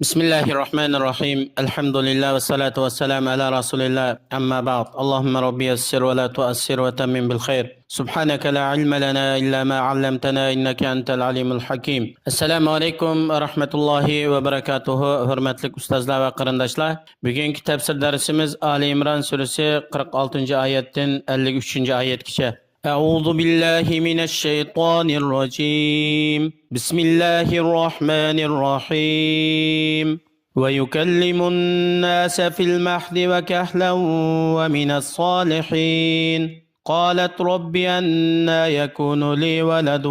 بسم الله الرحمن الرحيم الحمد لله والصلاة والسلام على رسول الله أما بعد اللهم ربي يسر ولا تؤسر وتمم بالخير سبحانك لا علم لنا إلا ما علمتنا إنك أنت العليم الحكيم السلام عليكم ورحمة الله وبركاته hurmatli ustozlar va qarindoshlar bugungi tafsir darsimiz Ali İmran surasi 46 oyatdan 53 oyatgacha أعوذ بالله من الشيطان الرجيم بسم الله الرحمن الرحيم ويكلم الناس في المهد وكهلا ومن الصالحين قالت رب أنى يكون لي ولد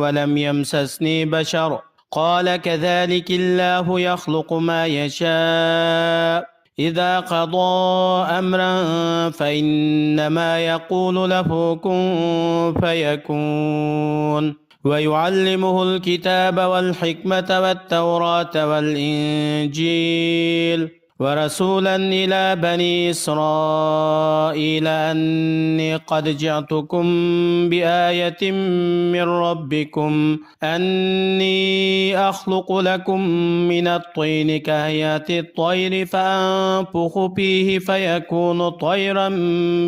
ولم يمسسني بشر قال كذلك الله يخلق ما يشاء إذا قضى أمرا فإنما يقول له كن فيكون ويعلمه الكتاب والحكمة والتوراة والإنجيل ورسولا إلى بني إسرائيل أني قد جئتكم بآية من ربكم أني أخلق لكم من الطين كهيئة الطير فأنفخ فيه فيكون طيرا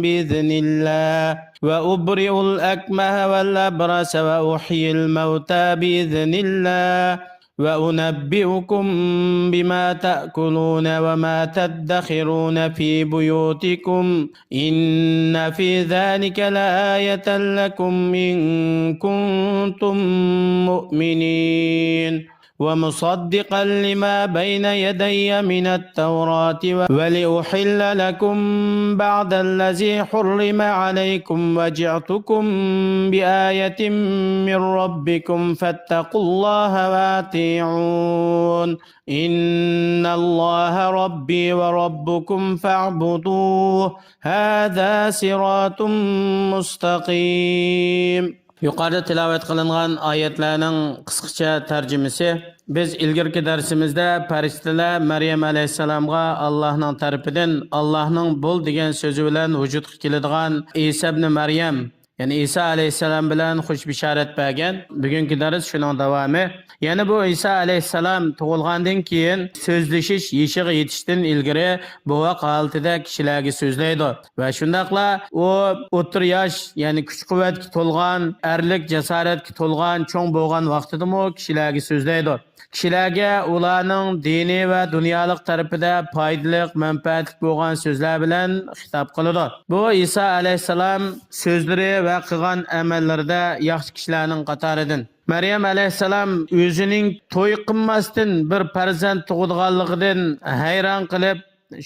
بإذن الله وأبرئ الأكمه والأبرص وأحيي الموتى بإذن الله وأنبئكم بما تأكلون وما تدخرون في بيوتكم إن في ذلك لآية لكم إن كنتم مؤمنين ومصدقا لما بين يدي من التوراة ولأحل لكم بعد الذي حرم عليكم وجئتكم بآية من ربكم فاتقوا الله وأطيعون إن الله ربي وربكم فاعبدوه هذا صراط مستقيم. Yuqorida tilovat qilingan oyatlarning qisqacha tarjimasi. Biz ilgirki darsimizda farishtalar Maryam alayhisalomga Allohning tarafidan Allohning bo'l degan so'zi bilan vujudga keladigan Isa ibn Maryam, ya'ni Isa alayhisalom bilan xush bishorat bergan. Bugungi dars shuning davomi. Ya'ni bu Isa alayhisalom tug'ilgandan keyin so'zlashish yeshiga yetishdan ilgari bu holatida kishilarga so'zlaydi va shundaqla u o'tir yosh, ya'ni kuch-quvvatga to'lgan, erlik, jasoratga to'lgan, cho'ng bo'lgan vaqtida mu kishilarga so'zlaydi. Kishilarga ularning diniy va dunyolik tarafida foydali, manfaatli bo'lgan so'zlar bilan xitob qiladi. Bu Isa alayhisalom so'zlari va qilgan amallarida yaxshi kishilarning qatoridan. Maryam alayhisalom o'zining to'y qilmasdan bir farzand tug'ilganligidan hayron qilib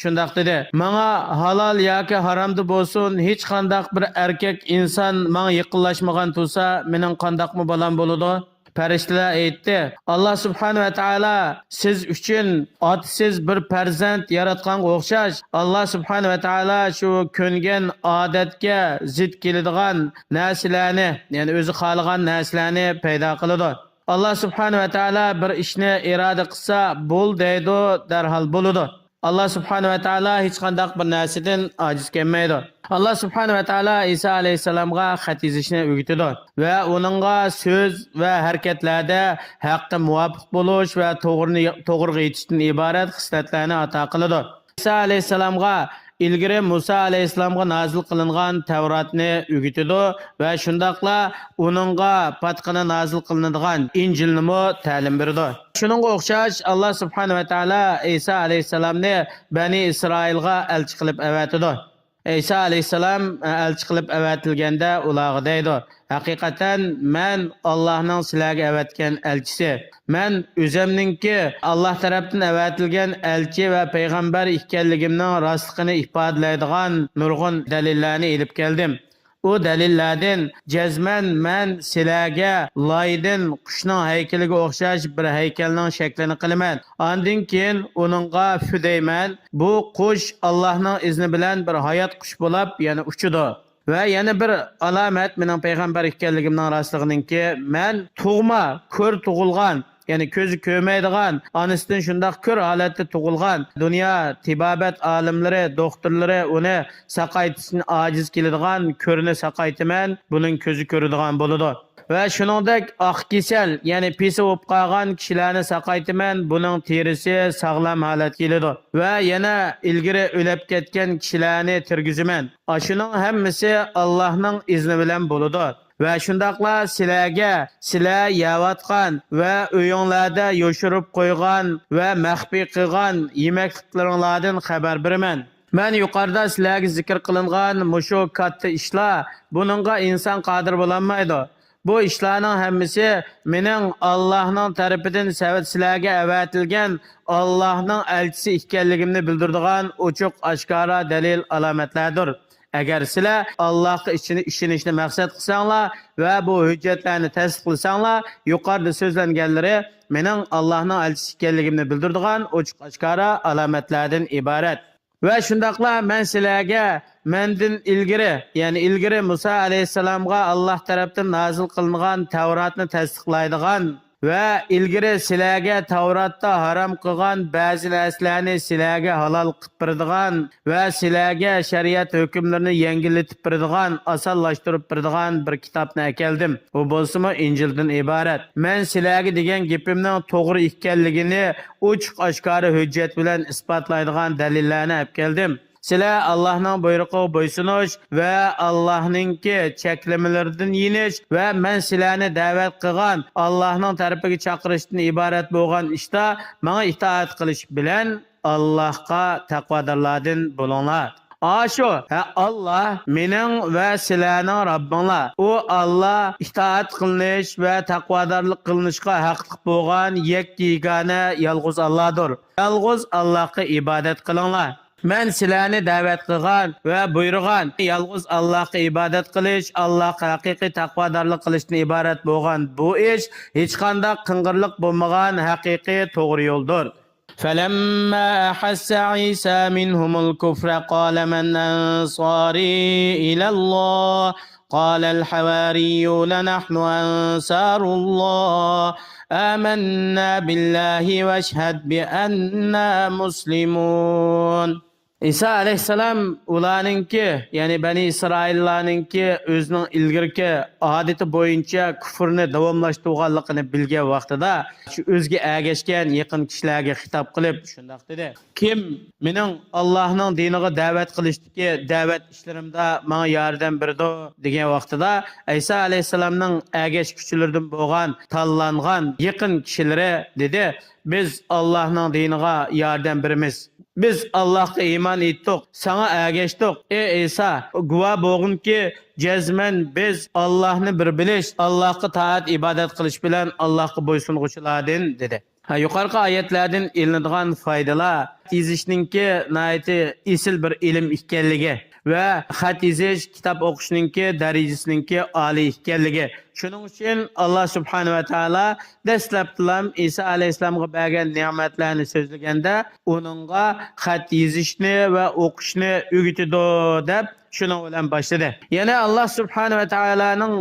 shundaq dedi: "Menga halol yoki haromda bo'lsin, hech qanday bir erkak inson menga yaqinlashmagan bo'lsa, mening qandaqmi bolam bo'ladi?" Farishtalar aytdi: "Alloh subhanahu va taolo siz uchun otasiz bir farzand yaratganga o'xshash, Alloh subhanahu va taolo shu ko'ngan odatga zid keladigan narsalarni, ya'ni o'zi xohlagan narsalarni paydo qiladi. Alloh subhanahu va taolo bir ishni iroda qilsa, bo'l deydi, darhol bo'ladi. Allah subhanahu wa ta'ala hech qanday bir narsadan ojiz kelmaydi." Allah subhanahu wa ta'ala Isa alayhisalomga xat yozishni o'rgatdi va uningga so'z va harakatlarda haqqa muvofiq bo'lish va to'g'riga yetishdan iborat xislatlarni ato qiladi. Isa alayhisalomga ilgari Musa alayhisalomga nozil qilingan Tavratni o'rgatdi va shundaqla uningga patqana nozil qilinadigan Injilni mo ta'lim berdi. Shuningga o'xshash Allah subhanahu va taolo Isa alayhisalomni Bani Isroilga elchi qilib avatdi. İsa alayhisalom elchi qilib avatilganda ularga deydi: "Haqiqatan men Allohning sizlarga avatgan elchisi. Men o'zimningki Alloh tarafdan avatilgan elchi va payg'ambar ekanligimning rostligini ifodalaydigan nurg'un dalillarni olib keldim. O dalillardan jazman men sizlarga loydan qushning haykaliga o'xshash bir haykalning shaklini qilaman. Ondan keyin uningga fudayman. Bu qush Allohning izni bilan bir hayot qush bo'lib, ya'ni uchidi. Va yana bir alomat mening payg'ambar ekanligimning rostliginiki, men tug'ma, ko'r tug'ilgan, ya'ni ko'zi ko'rmaydigan, onasidan shundoq ko'r holatda tug'ilgan, dunyo tibobat olimlari, doktorlari uni saqaytishni ojiz keladigan ko'rni saqaytaman, buning ko'zi ko'radigan bo'ladi. va shuningdek oq kasal, ya'ni pisi bo'lib qolgan kishilarni saqaytaman, buning terisi sog'lom holatga keladi va yana ilgari o'lib ketgan kishilarni tirgizaman. Shuning hammasi Allohning izni bilan bo'ladi. Va shundaqla sizlar yavatgan va uyinglarda yoshirib qo'ygan va maxfiy qilgan yemakliklaringlardan xabar beraman. Men yuqorida sizlarga zikr qilingan mushu katta ishlar buningga inson qodir bo'lolmaydi. Bu ishlarning hammasi mening Allohning tarafidan sizlarga avatilgan Allohning elchisi ekanligimni bildiradigan ochiq oshkora dalil alomatlardir. Agar sizlar Allohga ishonishni maqsad qilsanglar va bu hujjatlarni tasdiqlasanglar, yuqorida so'zlanganlari mening Allohning elchisi ekanligimni bildiradigan ochiq oshkora alomatlardan iborat. Va shundaqla men sizlarga mendan ilgari, ya'ni ilgari Musa alayhisalomga Alloh tarafdan nozil qilingan Tavrotni tasdiqlaydigan va ilgari sizlarga Tavrotda harom qilgan ba'zi narsalarni sizlarga halol qilib beradigan va sizlarga shariat hukmlarini yengillatib beradigan, osonlashtirib beradigan bir kitobni keldim. Bu bo'lsa-mu Injildan iborat. Men sizlarga degan gapimning to'g'ri ekanligini ochiq oshkora hujjat bilan isbotlaydigan dalillarni olib keldim. Sizlar Allohning buyrug'iga bo'ysunish va Allohningki cheklamalaridan yinish va men sizlarni da'vat qilgan Allohning tarafiga chaqirishdan iborat bo'lgan ishda menga itoat qilish bilan Allohga taqvodorlardan bo'linglar. Shu Allah mening va sizlarning Robbinglar. U Allah itoat qilish va taqvodorlik qilinishga haqli bo'lgan yegona yolg'iz Allohdir. Yolg'iz Allohga ibodat qilinglar. Men sizlarni da'vat qilgan va buyurgan yolg'iz Allohga ibodat qilish, Allohga haqiqiy taqvodorlik qilishdan iborat bo'lgan bu ish hech qanday qing'irlik bo'lmagan haqiqiy to'g'ri yo'ldir. فلما أحس عيسى منهم الكفر قال من أنصاري إلى الله قال الحواريون نحن أنصار الله آمنا بالله واشهد بأننا مسلمون. İsa aleyhisselam ularninki, yani Bani İsraillarninki özünün ilgirki adeti boyunca küfürünü davamlaştırganligini bilgen vaqtida şu özge ergeşken yaqin kishilarga hitap qilib shundoq dedi. Kim mening Allohning diniga da'vat qilishdagi da'vat ishlarimda menga yordam berdi degan vaqtida İsa aleyhisselamning ergesh kuchilaridan bo'lgan tanlangan yaqin kishilari dedi, biz Allohning diniga yordam beramiz. Biz Allohga iymon etdik, sana ergashdik. Ey İsa, guvoh bo'lginki, jazman biz Allohni bir bilish, Allohga taat ibodat qilish bilan Allohga bo'ysunuvchilardan dedi. Yuqorqi oyatlardan ilinadigan foydalar yozishninki nihoyatda esil bir ilm ekanligi va xat yozish, kitob o'qishninki darajasininki oliy ekanligi. Shuning uchun Alloh subhanahu va taolo dastlabdan Isa alayhisalomga bergan ne'matlarni so'zlaganda uningga xat yozishni va o'qishni o'rgatdi deb shuning bilan boshladi. Yana Alloh subhanahu va taoloning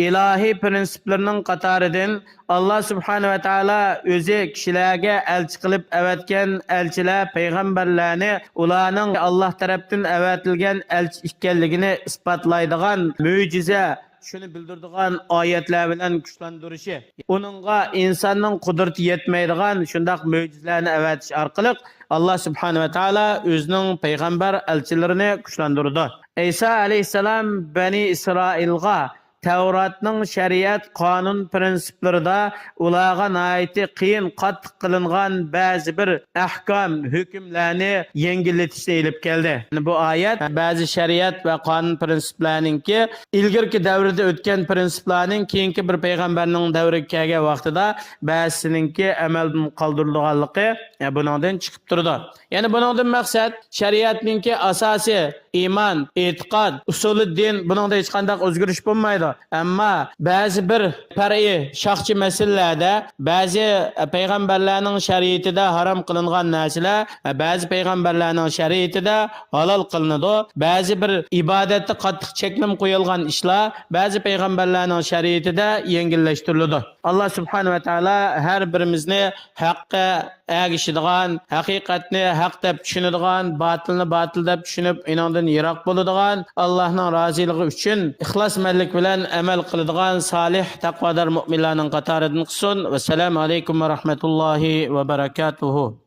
ilohiy prinsiplarining qatoridan Allah subhanahu va taolo o'zi kishilarga elchi qilib avatgan elchilar, payg'ambarlarni ularning Alloh tarafdan avatilgan elchi ekanligini isbotlaydigan mo'jiza shuni bildiradigan oyatlar bilan kuchlantirishi, uningga insonning qudrati yetmaydigan shundoq mo'jizalarni avatish orqali Alloh subhanahu va taolo o'zining payg'ambar elchilarini kuchlantirdi. İsa aleyhisselam Bani İsrailga Tevratning shariat qonun prinsiplarida ularga nihoyatda qiyin qattiq qilingan ba'zi bir ahkam hukmlarni yengillatishga elib keldi. Bu oyat ba'zi shariat va qonun prinsiplarininki ilgirki davrda o'tgan prinsiplarning keyingi bir payg'ambarning davriga kelgan vaqtida ba'zininki amaldan qoldirilganligi bundan chiqib turdi. Ya'ni bundan maqsad shariatninki asosiy iman, e'tiqod, usuli din buningda hech qanday o'zgarish bo'lmaydi. Ammo ba'zi bir far'iy shaxsiy masalalarda ba'zi payg'ambarlarning shariatida harom qilingan narsalar ba'zi payg'ambarlarning shariatida halol qilinadi. Ba'zi bir ibodatda qattiq cheklim qo'yilgan ishlar ba'zi payg'ambarlarning shariatida yengillashtiriladi. Alloh subhanahu va taolo har birimizni haqqa ergişidigan, haqiqatni haq deb tushunadigan, batilni batil deb tushunib, inondan yiroq bo'ladigan, Allohning roziligi uchun ixlosmandlik bilan amal qiladigan solih taqvodor mu'minlarning qatoridan qilsin. Assalomu alaykum va rahmatullohi va barakatuh.